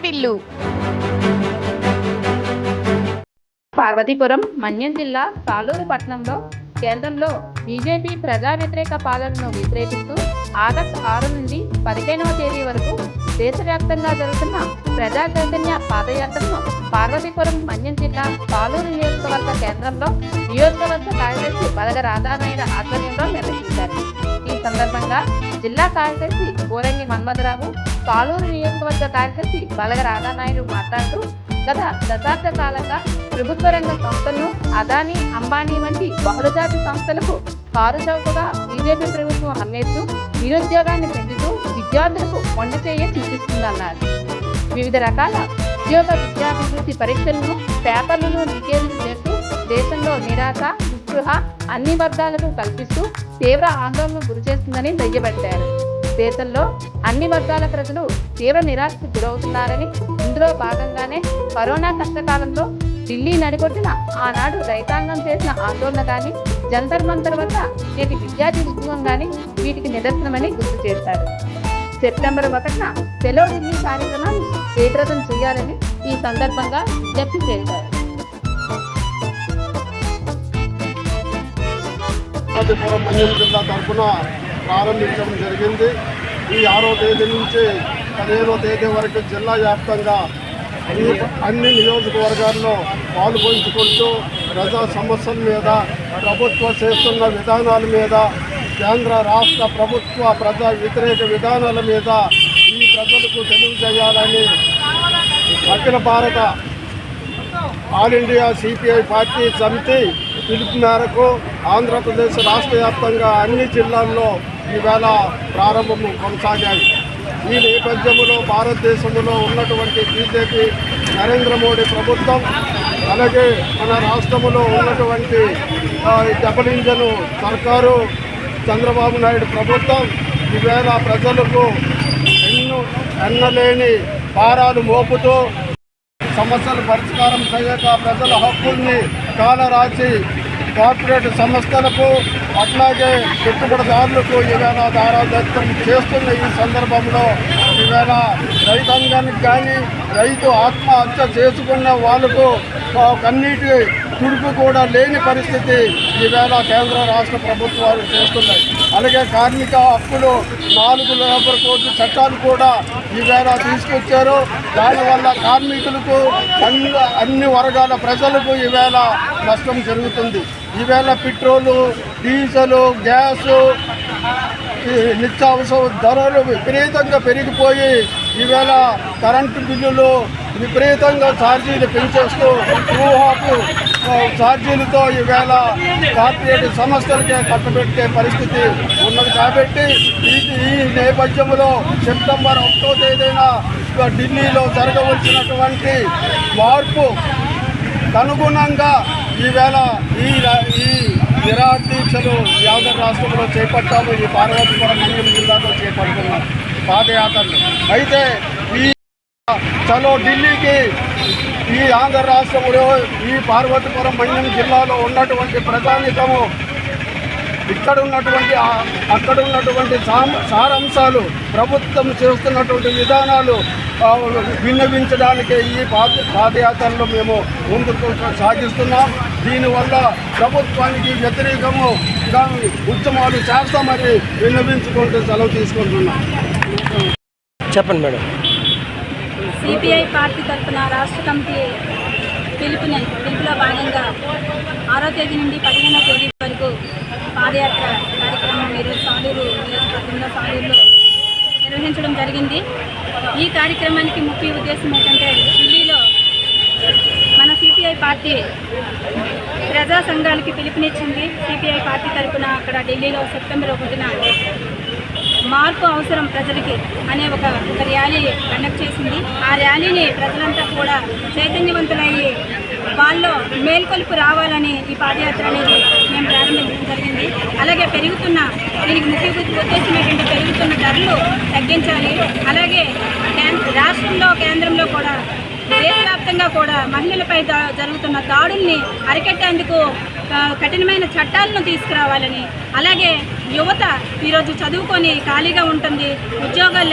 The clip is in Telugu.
వాటిల్లు. పార్వతీపురం మన్యం జిల్లా సాలూరు పట్టణంలో కేంద్రంలో బీజేపీ ప్రజా వ్యతిరేక పాలనను వ్యతిరేకిస్తూ ఆగస్టు 6 నుండి 15వ తేదీ వరకు దేశవ్యాప్తంగా జరుగుతున్న ప్రజా చైతన్య పాదయాత్రను పార్వతీపురం మన్యం జిల్లా సాలూరు నియోజకవర్గ కేంద్రంలో నియోజకవర్గ కార్యదర్శి బలగ రాధానాయుడు ఆధ్వర్యంలో నిర్వహించారు. ఈ సందర్భంగా జిల్లా కార్యదర్శి కోరంగి మన్మథరావు, సాలూరు నియోజకవర్గ కార్యదర్శి బలగ రాధానాయుడు మాట్లాడుతూ గత దశాబ్ద కాలంగా ప్రభుత్వ రంగ సంస్థలను అదానీ, అంబానీ వంటి బహుళజాతి సంస్థలకు కారు చౌకగా బీజేపీ ప్రభుత్వం అమ్మేస్తూ నిరుద్యోగాన్ని పెంచుతూ విద్యార్థులకు మొండి చేయ చూపిస్తుందన్నారు. వివిధ రకాల విద్యాభివృద్ధి పరీక్షలను, పేపర్లను లీకేజీ చేస్తూ దేశంలో నిరాశ, నిస్పృహ అన్ని వర్గాలకు కల్పిస్తూ తీవ్ర ఆందోళనకు గురిచేస్తుందని దుయ్యబట్టారు. దేశంలో అన్ని వర్గాల ప్రజలు తీవ్ర నిరాశకు గురవుతున్నారని, ఇందులో భాగంగానే కరోనా కష్టకాలంలో ఢిల్లీ నడిగొట్టిన ఆనాడు రైతాంగం చేసిన ఆందోళన కానీ, జంతర్ మంతర్ వద్ద నేటి విద్యార్థి ఉద్యమం కానీ వీటికి నిదర్శనమని గుర్తు చేశారు. సెప్టెంబర్ 1న సెలో ఢిల్లీ కార్యక్రమాన్ని జయప్రదం చేయాలని ఈ సందర్భంగా విజ్ఞప్తి చేశారు. జిల్లా తరఫున ప్రారంభించడం జరిగింది. ఈ 6వ తేదీ నుంచి 15వ తేదీ వరకు జిల్లా వ్యాప్తంగా అన్ని నియోజకవర్గాల్లో పాల్పంచుకుంటూ ప్రజా సమస్యల మీద, ప్రభుత్వం చేస్తున్న విధానాల మీద, కేంద్ర రాష్ట్ర ప్రభుత్వ ప్రజా వ్యతిరేక విధానాల మీద ఈ ప్రజలకు తెలియజేయాలని అఖిల భారత ఆల్ ఇండియా సిపిఐ పార్టీ సమితి పిలుపు మేరకు ఆంధ్రప్రదేశ్ రాష్ట్ర వ్యాప్తంగా అన్ని జిల్లాల్లో ఈవేళ ప్రారంభము కొనసాగాయి. ఈ నేపథ్యంలో భారతదేశంలో ఉన్నటువంటి బీజేపీ నరేంద్ర మోడీ ప్రభుత్వం, అలాగే మన రాష్ట్రంలో ఉన్నటువంటి డబుల్ ఇంజన్ సర్కారు చంద్రబాబు నాయుడు ప్రభుత్వం ఈవేళ ప్రజలకు ఎన్నలేని భారాలు మోపుతూ సమస్యలు పరిష్కారం చేయక ప్రజల హక్కుల్ని కాలరాచి కార్పొరేట్ సంస్థలకు, అట్లాగే పెట్టుబడిదారులకు ఈవేళ దారాదత్తం చేస్తున్న ఈ సందర్భంలో ఈవేళ రైతాంగానికి కానీ, రైతు ఆత్మహత్య చేసుకున్న వాళ్ళకు కన్నీటి తుడుపు కూడా లేని పరిస్థితి ఈవేళ కేంద్ర రాష్ట్ర ప్రభుత్వాలు చేస్తున్నాయి. అలాగే కార్మిక హక్కులు 4 లేబర్ కోడ్ చట్టాలు కూడా ఈవేళ తీసుకొచ్చారు. దానివల్ల కార్మికులకు, అన్ని వర్గాల ప్రజలకు ఈవేళ నష్టం జరుగుతుంది. ఈవేళ పెట్రోలు, డీజిల్, గ్యాసు, నిత్యావసర ధరలు విపరీతంగా పెరిగిపోయి ఈవేళ కరెంటు బిల్లులు విపరీతంగా ఛార్జీలు పెంచేస్తూ ఊహాకు ఛార్జీలతో ఈవేళ కార్పొరేట్ సంస్థలకే కట్టబెట్టే పరిస్థితి ఉన్నది. కాబట్టి ఈ నేపథ్యంలో సెప్టెంబర్ 1వ తేదీన ఢిల్లీలో జరగవలసినటువంటి మార్పు అనుగుణంగా ఈవేళ ఈ నిరాదీక్షలు ఆంధ్ర రాష్ట్రంలో చేపట్టాము. ఈ పార్వతీపురం మన్యం జిల్లాలో చేపడుతున్నాం పాదయాత్రలు. అయితే ఈ చలో ఢిల్లీకి ఈ ఆంధ్ర రాష్ట్రంలో ఈ పార్వతీపురం మన్యం జిల్లాలో ఉన్నటువంటి ప్రజానికము అక్కడ ఉన్నటువంటి సారాంశాలు, ప్రభుత్వం చేస్తున్నటువంటి విధానాలు విన్నవించడానికి ఈ పాదయాత్రలో మేము ముందుకు సాగిస్తున్నాం. దీనివల్ల ప్రభుత్వానికి వ్యతిరేకము ఉద్యమాలు చేస్తామని విన్నవించుకుంటూ సెలవు తీసుకుంటున్నాం. చెప్పండి మేడం. సిపిఐ పార్టీ తరఫున రాష్ట్ర కమిటీ పిలుపులో భాగంగా 6వ తేదీ నుండి 15వ తేదీ వరకు పాదయాత్ర కార్యక్రమం ఈరోజు సాలూరు నియోజకవర్గంలో సాలూరులో నిర్వహించడం జరిగింది. ఈ కార్యక్రమానికి ముఖ్య ఉద్దేశం ఏంటంటే, ఢిల్లీలో మన సిపిఐ పార్టీ ప్రజా సంఘాలకి పిలుపునిచ్చింది. సిపిఐ పార్టీ తరఫున అక్కడ ఢిల్లీలో సెప్టెంబర్ 1న మార్పు అవసరం ప్రజలకి అనే ఒక ర్యాలీ కండక్ట్ చేసింది. ఆ ర్యాలీని ప్రజలంతా కూడా చైతన్యవంతులయ్యి వాళ్ళు మేల్కొలుపు రావాలని ఈ పాదయాత్ర అనేది మేము ప్రారంభించడం జరిగింది. అలాగే దీనికి ముఖ్య ఉద్దేశం ఏంటంటే, పెరుగుతున్న ధరలు తగ్గించాలి. అలాగే రాష్ట్రంలో, కేంద్రంలో కూడా, దేశవ్యాప్తంగా కూడా మహిళలపై జరుగుతున్న దాడుల్ని అరికట్టేందుకు కఠినమైన చట్టాలను తీసుకురావాలని, అలాగే యువత ఈరోజు చదువుకొని ఖాళీగా ఉంటుంది, ఉద్యోగాలు